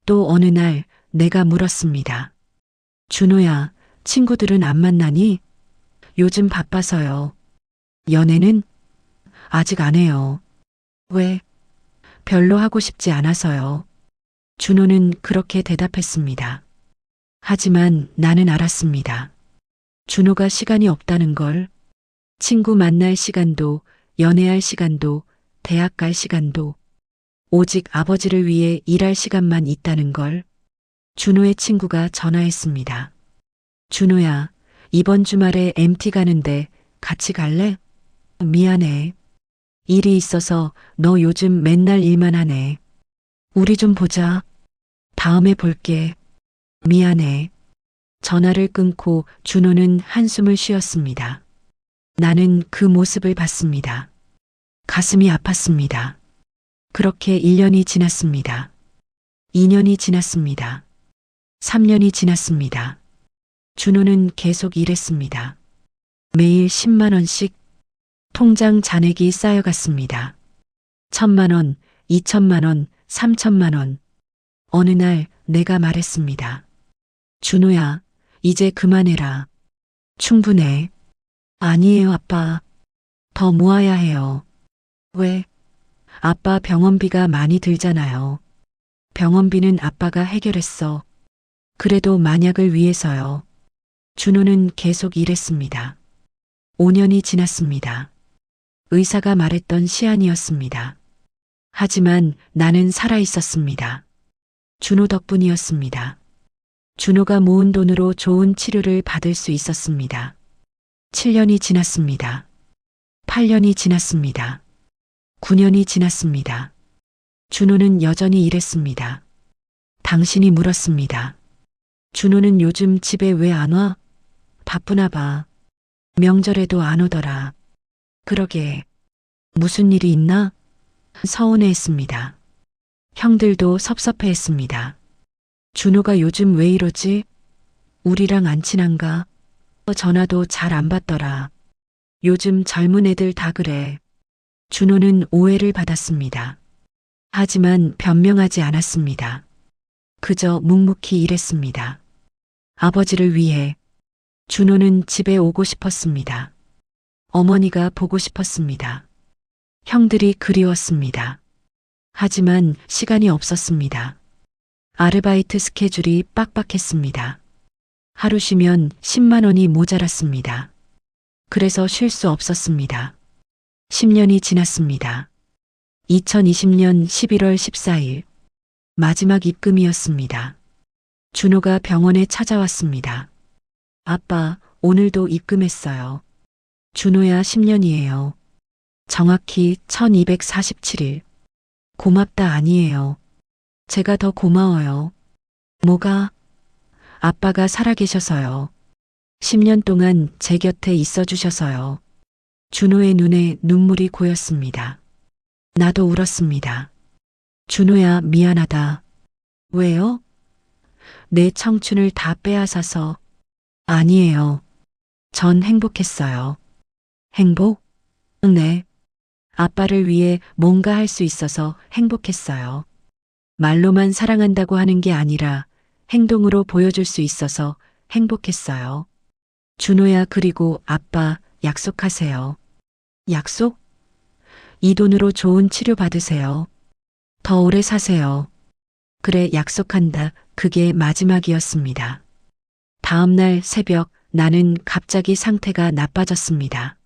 A: 또 어느 날 내가 물었습니다. 준호야, 친구들은 안 만나니? 요즘 바빠서요. 연애는? 아직 안 해요. 왜? 별로 하고 싶지 않아서요. 준호는 그렇게 대답했습니다. 하지만 나는 알았습니다. 준호가 시간이 없다는 걸, 친구 만날 시간도, 연애할 시간도, 대학 갈 시간도, 오직 아버지를 위해 일할 시간만 있다는 걸. 준호의 친구가 전화했습니다. 준호야, 이번 주말에 MT 가는데 같이 갈래? 미안해. 일이 있어서 너 요즘 맨날 일만 하네. 우리 좀 보자. 다음에 볼게. 미안해. 전화를 끊고 준호는 한숨을 쉬었습니다. 나는 그 모습을 봤습니다. 가슴이 아팠습니다. 그렇게 1년이 지났습니다. 2년이 지났습니다. 3년이 지났습니다. 준호는 계속 일했습니다. 매일 10만 원씩 통장 잔액이 쌓여갔습니다. 1,000만 원, 2천만 원, 3천만 원. 어느 날 내가 말했습니다. 준호야, 이제 그만해라. 충분해. 아니에요, 아빠. 더 모아야 해요. 왜? 아빠 병원비가 많이 들잖아요. 병원비는 아빠가 해결했어. 그래도 만약을 위해서요. 준호는 계속 일했습니다. 5년이 지났습니다. 의사가 말했던 시한이었습니다. 하지만 나는 살아 있었습니다. 준호 덕분이었습니다. 준호가 모은 돈으로 좋은 치료를 받을 수 있었습니다. 7년이 지났습니다. 8년이 지났습니다. 9년이 지났습니다. 준호는 여전히 일했습니다. 당신이 물었습니다. 준호는 요즘 집에 왜 안 와? 바쁘나 봐. 명절에도 안 오더라. 그러게. 무슨 일이 있나? 서운해했습니다. 형들도 섭섭해했습니다. 준호가 요즘 왜 이러지? 우리랑 안 친한가? 전화도 잘 안 받더라. 요즘 젊은 애들 다 그래. 준호는 오해를 받았습니다. 하지만 변명하지 않았습니다. 그저 묵묵히 일했습니다. 아버지를 위해. 준호는 집에 오고 싶었습니다. 어머니가 보고 싶었습니다. 형들이 그리웠습니다. 하지만 시간이 없었습니다. 아르바이트 스케줄이 빡빡했습니다. 하루 쉬면 10만 원이 모자랐습니다. 그래서 쉴 수 없었습니다. 10년이 지났습니다. 2020년 11월 14일 마지막 입금이었습니다. 준호가 병원에 찾아왔습니다. 아빠, 오늘도 입금했어요. 준호야, 10년이에요. 정확히 1247일. 고맙다 아니에요. 제가 더 고마워요. 뭐가? 아빠가 살아계셔서요. 10년 동안 제 곁에 있어 주셔서요. 준호의 눈에 눈물이 고였습니다. 나도 울었습니다. 준호야, 미안하다. 왜요? 내 청춘을 다 빼앗아서. 아니에요. 전 행복했어요. 행복? 네. 아빠를 위해 뭔가 할 수 있어서 행복했어요. 말로만 사랑한다고 하는 게 아니라 행동으로 보여줄 수 있어서 행복했어요. 준호야, 그리고 아빠, 약속하세요. 약속? 이 돈으로 좋은 치료 받으세요. 더 오래 사세요. 그래, 약속한다. 그게 마지막이었습니다. 다음 날 새벽 나는 갑자기 상태가 나빠졌습니다.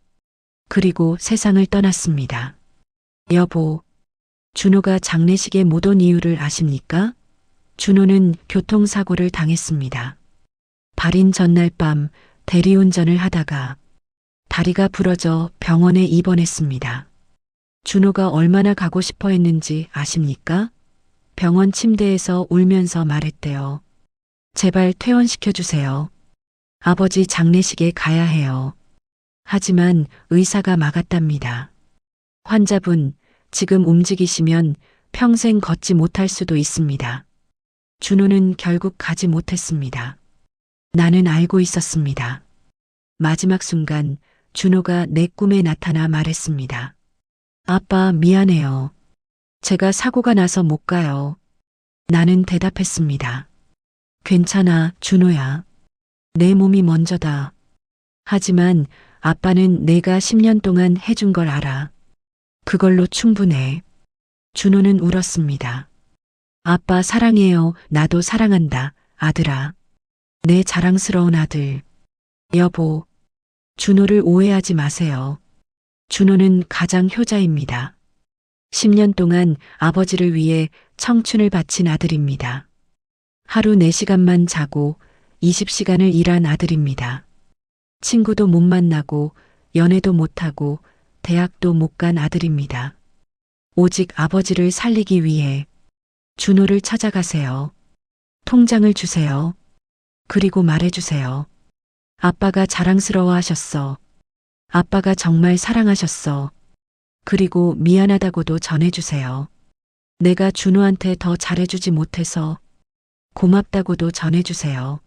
A: 그리고 세상을 떠났습니다. 여보, 준호가 장례식에 못 온 이유를 아십니까? 준호는 교통사고를 당했습니다. 발인 전날 밤 대리운전을 하다가 다리가 부러져 병원에 입원했습니다. 준호가 얼마나 가고 싶어 했는지 아십니까? 병원 침대에서 울면서 말했대요. 제발 퇴원시켜주세요. 아버지 장례식에 가야 해요. 하지만 의사가 막았답니다. 환자분, 지금 움직이시면 평생 걷지 못할 수도 있습니다. 준호는 결국 가지 못했습니다. 나는 알고 있었습니다. 마지막 순간 준호가 내 꿈에 나타나 말했습니다. 아빠, 미안해요. 제가 사고가 나서 못 가요. 나는 대답했습니다. 괜찮아, 준호야. 내 몸이 먼저다. 하지만 아빠는 내가 10년 동안 해준 걸 알아. 그걸로 충분해. 준호는 울었습니다. 아빠 사랑해요. 나도 사랑한다. 아들아. 내 자랑스러운 아들. 여보. 준호를 오해하지 마세요. 준호는 가장 효자입니다. 10년 동안 아버지를 위해 청춘을 바친 아들입니다. 하루 4시간만 자고 20시간을 일한 아들입니다. 친구도 못 만나고 연애도 못하고 대학도 못 간 아들입니다. 오직 아버지를 살리기 위해 준호를 찾아가세요. 통장을 주세요. 그리고 말해주세요. 아빠가 자랑스러워 하셨어. 아빠가 정말 사랑하셨어. 그리고 미안하다고도 전해주세요. 내가 준호한테 더 잘해주지 못해서 고맙다고도 전해주세요.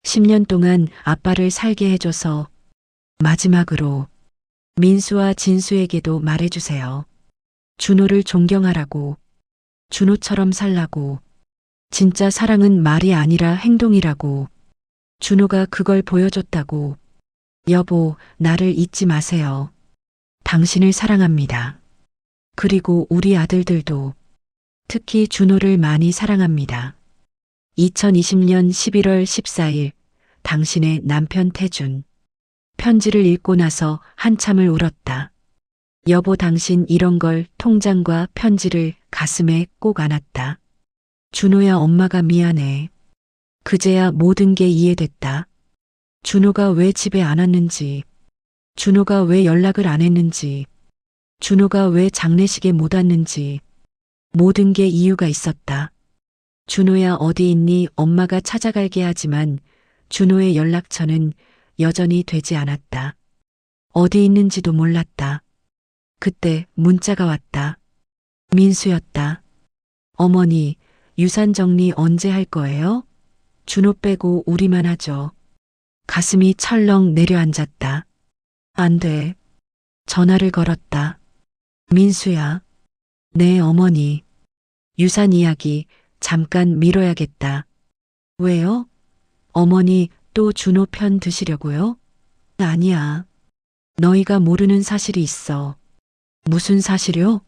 A: 10년 동안 아빠를 살게 해줘서 마지막으로 민수와 진수에게도 말해주세요. 준호를 존경하라고, 준호처럼 살라고, 진짜 사랑은 말이 아니라 행동이라고, 준호가 그걸 보여줬다고. 여보, 나를 잊지 마세요. 당신을 사랑합니다. 그리고 우리 아들들도, 특히 준호를 많이 사랑합니다. 2020년 11월 14일, 당신의 남편 태준. 편지를 읽고 나서 한참을 울었다. 여보, 당신 이런 걸 통장과 편지를 가슴에 꼭 안았다. 준호야, 엄마가 미안해. 그제야 모든 게 이해됐다. 준호가 왜 집에 안 왔는지, 준호가 왜 연락을 안 했는지, 준호가 왜 장례식에 못 왔는지, 모든 게 이유가 있었다. 준호야, 어디 있니? 엄마가 찾아갈게 하지만 준호의 연락처는 여전히 되지 않았다. 어디 있는지도 몰랐다. 그때 문자가 왔다. 민수였다. 어머니, 유산 정리 언제 할 거예요? 준호 빼고 우리만 하죠. 가슴이 철렁 내려앉았다. 안 돼. 전화를 걸었다. 민수야. 네, 어머니. 유산 이야기 잠깐 미뤄야겠다. 왜요? 어머니 또 준호 편 드시려고요? 아니야. 너희가 모르는 사실이 있어. 무슨 사실요?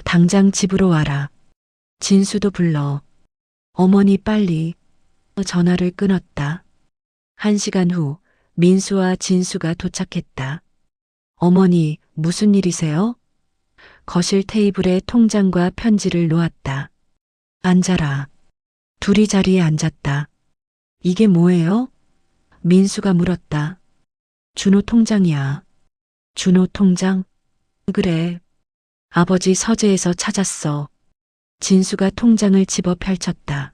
A: 당장 집으로 와라. 진수도 불러. 어머니 빨리. 전화를 끊었다. 1시간 후 민수와 진수가 도착했다. 어머니, 무슨 일이세요? 거실 테이블에 통장과 편지를 놓았다. 앉아라. 둘이 자리에 앉았다. 이게 뭐예요? 민수가 물었다. 준호 통장이야. 준호 통장? 그래. 아버지 서재에서 찾았어. 진수가 통장을 집어 펼쳤다.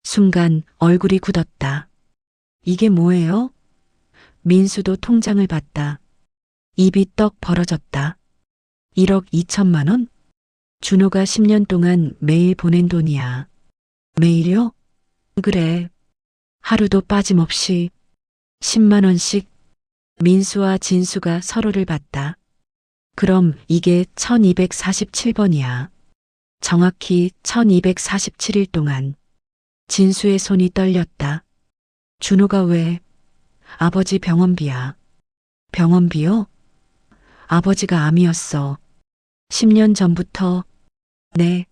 A: 순간 얼굴이 굳었다. 이게 뭐예요? 민수도 통장을 봤다. 입이 떡 벌어졌다. 1억 2천만 원? 준호가 10년 동안 매일 보낸 돈이야. 매일요? 그래. 하루도 빠짐없이 10만 원씩. 민수와 진수가 서로를 봤다. 그럼 이게 1247번이야. 정확히 1247일 동안. 진수의 손이 떨렸다. 준호가 왜? 아버지 병원비야. 병원비요? 아버지가 암이었어. 10년 전부터. 네.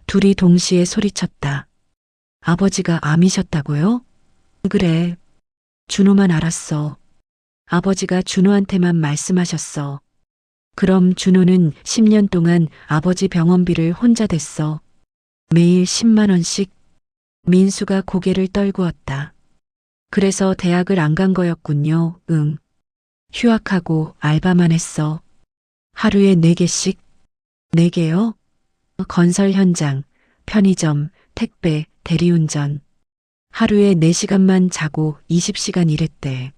A: 둘이 동시에 소리쳤다. 아버지가 암이셨다고요? 그래. 준호만 알았어. 아버지가 준호한테만 말씀하셨어. 그럼 준호는 10년 동안 아버지 병원비를 혼자 댔어. 매일 10만 원씩. 민수가 고개를 떨구었다. 그래서 대학을 안 간 거였군요. 응. 휴학하고 알바만 했어. 하루에 4개씩. 4개요? 건설 현장, 편의점, 택배, 대리운전. 하루에 4시간만 자고 20시간 일했대.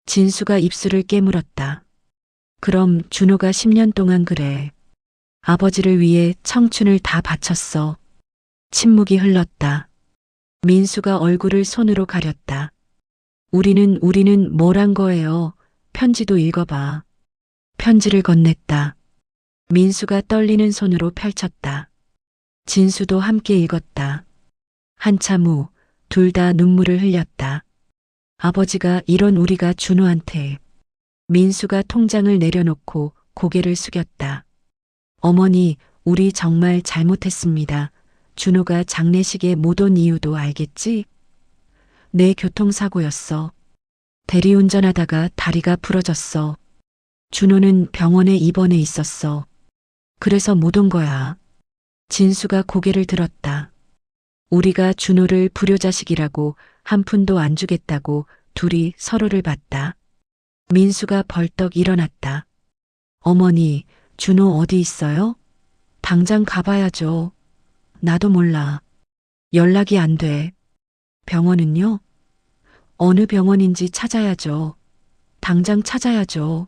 A: 진수가 입술을 깨물었다. 그럼 준호가 10년 동안 그래. 아버지를 위해 청춘을 다 바쳤어. 침묵이 흘렀다. 민수가 얼굴을 손으로 가렸다. 우리는 뭘 한 거예요? 편지도 읽어봐. 편지를 건넸다. 민수가 떨리는 손으로 펼쳤다. 진수도 함께 읽었다. 한참 후 둘 다 눈물을 흘렸다. 아버지가 이런 우리가 준호한테. 민수가 통장을 내려놓고 고개를 숙였다. 어머니, 우리 정말 잘못했습니다. 준호가 장례식에 못 온 이유도 알겠지? 내 교통사고였어. 대리운전하다가 다리가 부러졌어. 준호는 병원에 입원해 있었어. 그래서 못 온 거야. 진수가 고개를 들었다. 우리가 준호를 불효자식이라고 한 푼도 안 주겠다고 둘이 서로를 봤다. 민수가 벌떡 일어났다. 어머니, 준호 어디 있어요? 당장 가봐야죠. 나도 몰라. 연락이 안 돼. 병원은요? 어느 병원인지 찾아야죠. 당장 찾아야죠.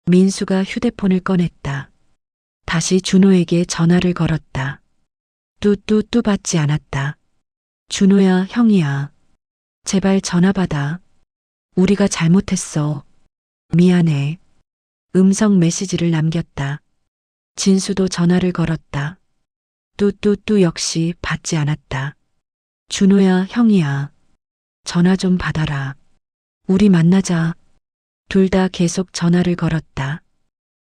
A: 민수가 휴대폰을 꺼냈다. 다시 준호에게 전화를 걸었다. 뚜뚜뚜 받지 않았다. 준호야, 형이야. 제발 전화 받아. 우리가 잘못했어. 미안해. 음성 메시지를 남겼다. 진수도 전화를 걸었다. 뚜뚜뚜 역시 받지 않았다. 준호야, 형이야. 전화 좀 받아라. 우리 만나자. 둘 다 계속 전화를 걸었다.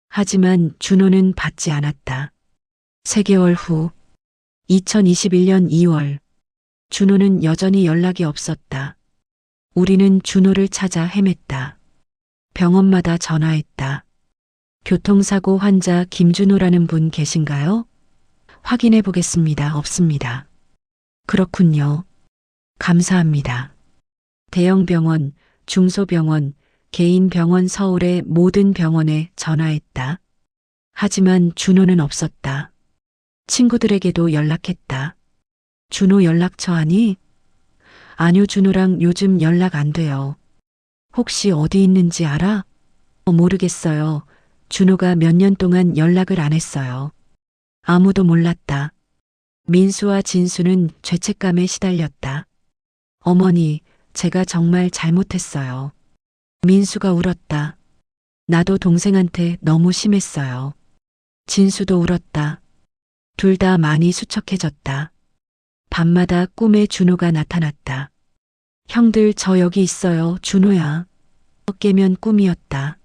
A: 하지만 준호는 받지 않았다. 3개월 후 2021년 2월 준호는 여전히 연락이 없었다. 우리는 준호를 찾아 헤맸다. 병원마다 전화했다. 교통사고 환자 김준호라는 분 계신가요? 확인해 보겠습니다. 없습니다. 그렇군요. 감사합니다. 대형 병원, 중소병원, 개인 병원 서울의 모든 병원에 전화했다. 하지만 준호는 없었다. 친구들에게도 연락했다. 준호 연락처 아니? 아니요, 준호랑 요즘 연락 안 돼요. 혹시 어디 있는지 알아? 모르겠어요. 준호가 몇 년 동안 연락을 안 했어요. 아무도 몰랐다. 민수와 진수는 죄책감에 시달렸다. 어머니, 제가 정말 잘못했어요. 민수가 울었다. 나도 동생한테 너무 심했어요. 진수도 울었다. 둘 다 많이 수척해졌다. 밤마다 꿈에 준호가 나타났다. 형들 저 여기 있어요. 준호야. 깨면 꿈이었다.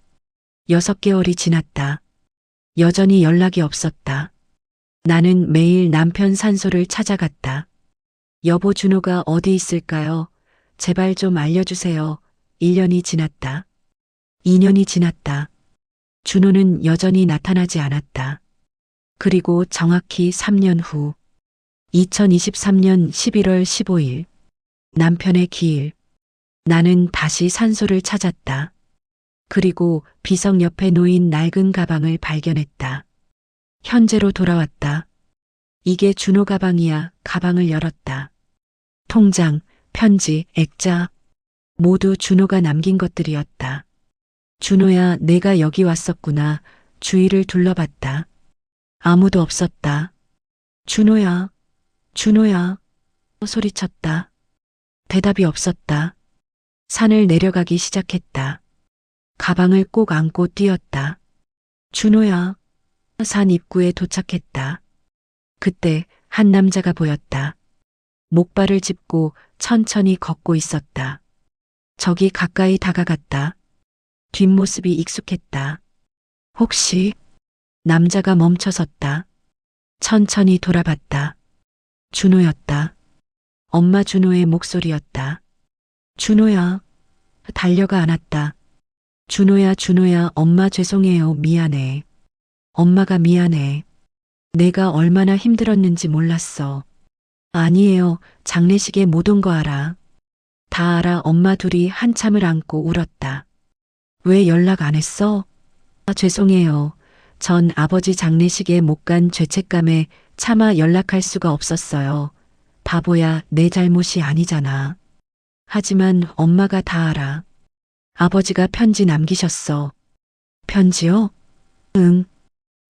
A: 6개월이 지났다. 여전히 연락이 없었다. 나는 매일 남편 산소를 찾아갔다. 여보, 준호가 어디 있을까요? 제발 좀 알려주세요. 1년이 지났다. 2년이 지났다. 준호는 여전히 나타나지 않았다. 그리고 정확히 3년 후 2023년 11월 15일 남편의 기일 나는 다시 산소를 찾았다. 그리고 비석 옆에 놓인 낡은 가방을 발견했다. 현재로 돌아왔다. 이게 준호 가방이야. 가방을 열었다. 통장, 편지, 액자 모두 준호가 남긴 것들이었다. 준호야, 내가 여기 왔었구나. 주위를 둘러봤다. 아무도 없었다. 준호야, 준호야, 소리쳤다. 대답이 없었다. 산을 내려가기 시작했다. 가방을 꼭 안고 뛰었다. 준호야, 산 입구에 도착했다. 그때 한 남자가 보였다. 목발을 짚고 천천히 걷고 있었다. 저기 가까이 다가갔다. 뒷모습이 익숙했다. 혹시? 남자가 멈춰섰다. 천천히 돌아봤다. 준호였다. 엄마 준호의 목소리였다. 준호야. 달려가 안았다. 준호야, 준호야, 엄마 죄송해요. 미안해. 엄마가 미안해. 내가 얼마나 힘들었는지 몰랐어. 아니에요. 장례식에 못 온 거 알아. 다 알아. 엄마 둘이 한참을 안고 울었다. 왜 연락 안 했어? 죄송해요. 전 아버지 장례식에 못 간 죄책감에 차마 연락할 수가 없었어요. 바보야, 내 잘못이 아니잖아. 하지만 엄마가 다 알아. 아버지가 편지 남기셨어. 편지요? 응.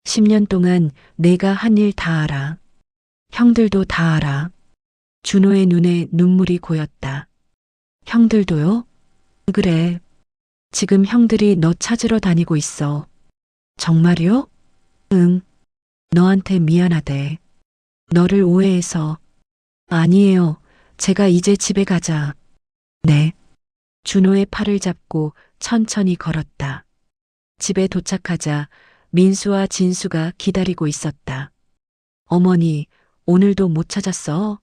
A: 10년 동안 내가 한 일 다 알아. 형들도 다 알아. 준호의 눈에 눈물이 고였다. 형들도요? 그래. 지금 형들이 너 찾으러 다니고 있어. 정말요? 응. 너한테 미안하대. 너를 오해해서. 아니에요. 제가 이제 집에 가자. 네. 준호의 팔을 잡고 천천히 걸었다. 집에 도착하자 민수와 진수가 기다리고 있었다. 어머니, 오늘도 못 찾았어?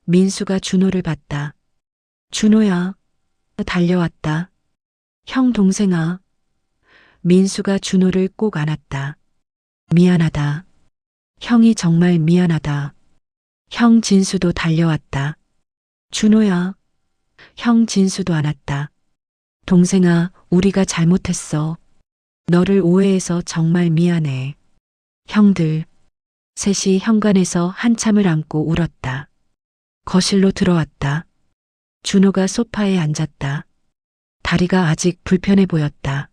A: 민수가 준호를 봤다. 준호야, 달려왔다. 형 동생아. 민수가 준호를 꼭 안았다. 미안하다. 형이 정말 미안하다. 형 진수도 달려왔다. 준호야. 형 진수도 안았다. 동생아, 우리가 잘못했어. 너를 오해해서 정말 미안해. 형들. 셋이 현관에서 한참을 안고 울었다. 거실로 들어왔다. 준호가 소파에 앉았다. 다리가 아직 불편해 보였다.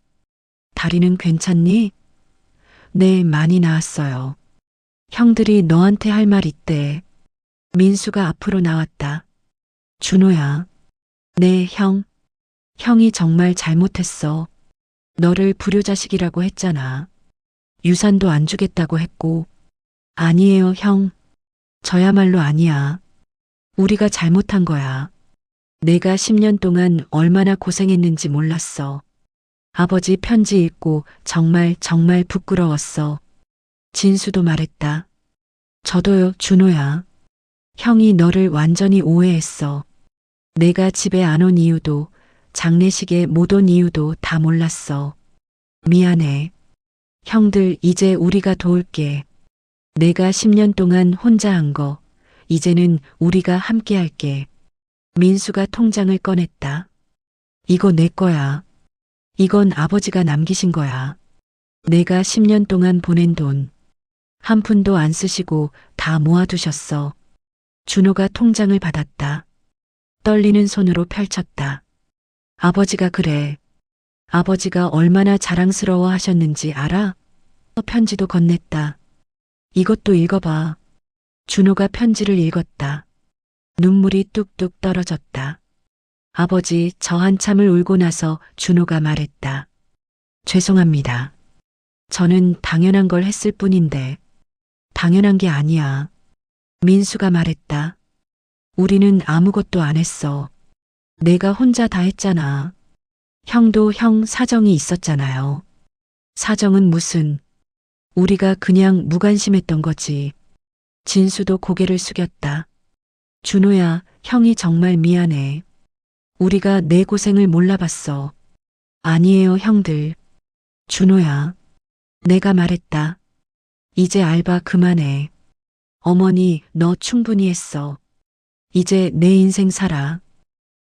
A: 다리는 괜찮니? 네, 많이 나았어요. 형들이 너한테 할 말 있대. 민수가 앞으로 나왔다. 준호야. 네, 형. 형이 정말 잘못했어. 너를 불효자식이라고 했잖아. 유산도 안 주겠다고 했고. 아니에요, 형. 저야말로 아니야. 우리가 잘못한 거야. 내가 10년 동안 얼마나 고생했는지 몰랐어. 아버지 편지 읽고 정말 부끄러웠어. 진수도 말했다. 저도요, 준호야. 형이 너를 완전히 오해했어. 내가 집에 안 온 이유도, 장례식에 못 온 이유도 다 몰랐어. 미안해. 형들, 이제 우리가 도울게. 내가 10년 동안 혼자 한 거, 이제는 우리가 함께 할게. 민수가 통장을 꺼냈다. 이거 내 거야. 이건 아버지가 남기신 거야. 내가 10년 동안 보낸 돈. 한 푼도 안 쓰시고 다 모아두셨어. 준호가 통장을 받았다. 떨리는 손으로 펼쳤다. 아버지가 그래. 아버지가 얼마나 자랑스러워 하셨는지 알아? 편지도 건넸다. 이것도 읽어봐. 준호가 편지를 읽었다. 눈물이 뚝뚝 떨어졌다. 아버지, 저 한참을 울고 나서 준호가 말했다. 죄송합니다. 저는 당연한 걸 했을 뿐인데. 당연한 게 아니야. 민수가 말했다. 우리는 아무것도 안 했어. 내가 혼자 다 했잖아. 형도 형 사정이 있었잖아요. 사정은 무슨. 우리가 그냥 무관심했던 거지. 진수도 고개를 숙였다. 준호야, 형이 정말 미안해. 우리가 내 고생을 몰라봤어. 아니에요, 형들. 준호야. 내가 말했다. 이제 알바 그만해. 어머니, 너 충분히 했어. 이제 내 인생 살아.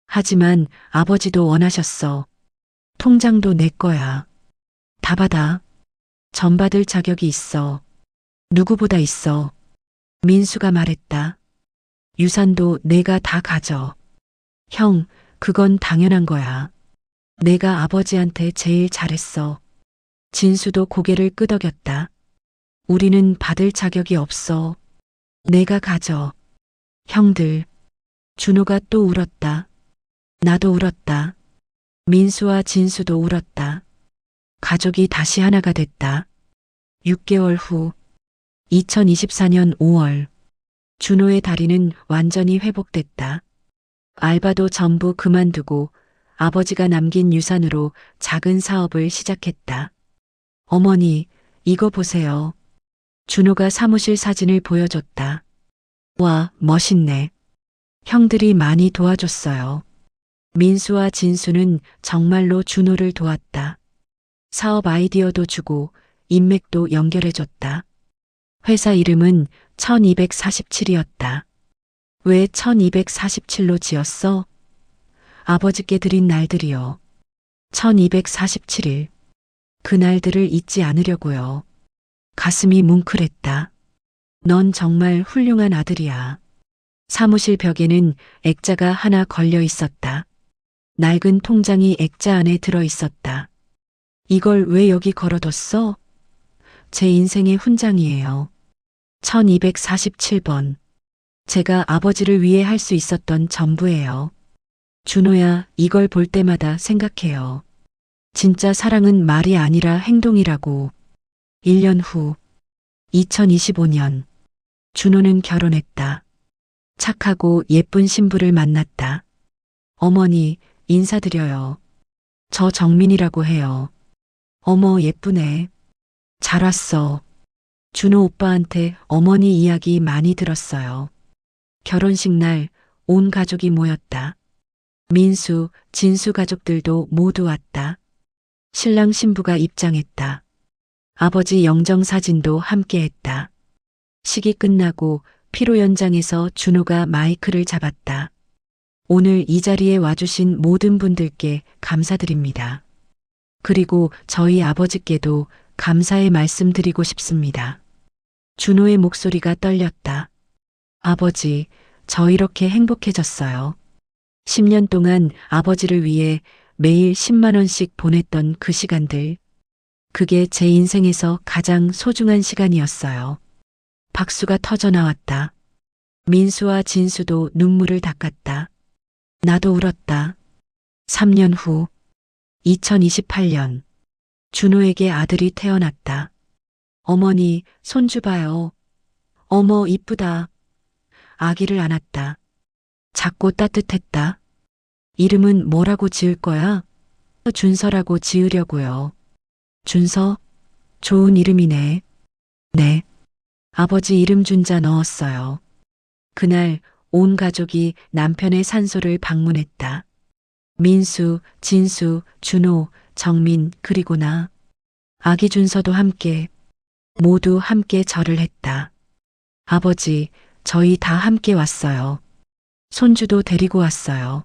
A: 하지만 아버지도 원하셨어. 통장도 내 거야. 다 받아. 전 받을 자격이 있어. 누구보다 있어. 민수가 말했다. 유산도 내가 다 가져. 형, 그건 당연한 거야. 내가 아버지한테 제일 잘했어. 진수도 고개를 끄덕였다. 우리는 받을 자격이 없어. 내가 가져. 형들. 준호가 또 울었다. 나도 울었다. 민수와 진수도 울었다. 가족이 다시 하나가 됐다. 6개월 후 2024년 5월 준호의 다리는 완전히 회복됐다. 알바도 전부 그만두고 아버지가 남긴 유산으로 작은 사업을 시작했다. 어머니, 이거 보세요. 준호가 사무실 사진을 보여줬다. 와, 멋있네. 형들이 많이 도와줬어요. 민수와 진수는 정말로 준호를 도왔다. 사업 아이디어도 주고 인맥도 연결해줬다. 회사 이름은 1247이었다. 왜 1247로 지었어? 아버지께 드린 날들이요. 1247일. 그날들을 잊지 않으려고요. 가슴이 뭉클했다. 넌 정말 훌륭한 아들이야. 사무실 벽에는 액자가 하나 걸려 있었다. 낡은 통장이 액자 안에 들어 있었다. 이걸 왜 여기 걸어뒀어? 제 인생의 훈장이에요. 1247번. 제가 아버지를 위해 할 수 있었던 전부예요. 준호야, 이걸 볼 때마다 생각해요. 진짜 사랑은 말이 아니라 행동이라고. 1년 후 2025년 준호는 결혼했다. 착하고 예쁜 신부를 만났다. 어머니, 인사드려요. 저 정민이라고 해요. 어머, 예쁘네. 잘 왔어. 준호 오빠한테 어머니 이야기 많이 들었어요. 결혼식 날 온 가족이 모였다. 민수, 진수 가족들도 모두 왔다. 신랑 신부가 입장했다. 아버지 영정 사진도 함께 했다. 식이 끝나고 피로 연장에서 준호가 마이크를 잡았다. 오늘 이 자리에 와주신 모든 분들께 감사드립니다. 그리고 저희 아버지께도 감사의 말씀 드리고 싶습니다. 준호의 목소리가 떨렸다. 아버지, 저 이렇게 행복해졌어요. 10년 동안 아버지를 위해 매일 10만 원씩 보냈던 그 시간들. 그게 제 인생에서 가장 소중한 시간이었어요. 박수가 터져 나왔다. 민수와 진수도 눈물을 닦았다. 나도 울었다. 3년 후, 2028년, 준호에게 아들이 태어났다. 어머니, 손주 봐요. 어머, 이쁘다. 아기를 안았다. 작고 따뜻했다. 이름은 뭐라고 지을 거야? 준서라고 지으려고요. 준서? 좋은 이름이네. 네. 아버지 이름 준자 넣었어요. 그날 온 가족이 남편의 산소를 방문했다. 민수, 진수, 준호, 정민, 그리고 나. 아기 준서도 함께, 모두 함께 절을 했다. 아버지, 저희 다 함께 왔어요. 손주도 데리고 왔어요.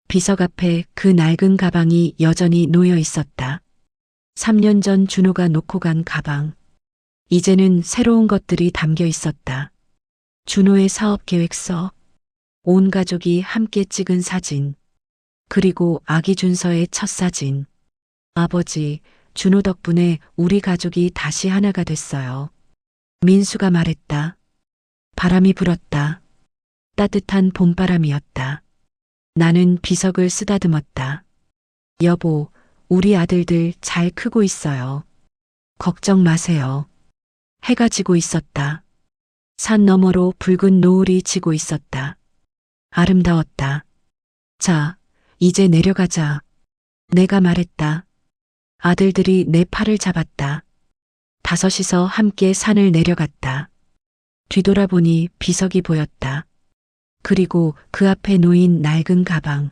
A: 비석 앞에 그 낡은 가방이 여전히 놓여 있었다. 3년 전 준호가 놓고 간 가방. 이제는 새로운 것들이 담겨 있었다. 준호의 사업 계획서, 온 가족이 함께 찍은 사진, 그리고 아기 준서의 첫 사진. 아버지, 준호 덕분에 우리 가족이 다시 하나가 됐어요. 민수가 말했다. 바람이 불었다. 따뜻한 봄바람이었다. 나는 비석을 쓰다듬었다. 여보, 우리 아들들 잘 크고 있어요. 걱정 마세요. 해가 지고 있었다. 산 너머로 붉은 노을이 지고 있었다. 아름다웠다. 자, 이제 내려가자. 내가 말했다. 아들들이 내 팔을 잡았다. 다섯이서 함께 산을 내려갔다. 뒤돌아보니 비석이 보였다. 그리고 그 앞에 놓인 낡은 가방.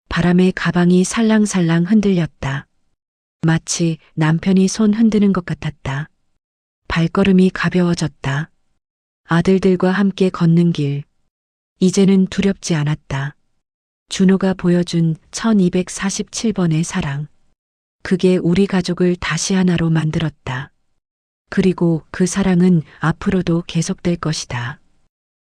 A: 바람에 가방이 살랑살랑 흔들렸다. 마치 남편이 손 흔드는 것 같았다. 발걸음이 가벼워졌다. 아들들과 함께 걷는 길. 이제는 두렵지 않았다. 준호가 보여준 1247번의 사랑. 그게 우리 가족을 다시 하나로 만들었다. 그리고 그 사랑은 앞으로도 계속될 것이다.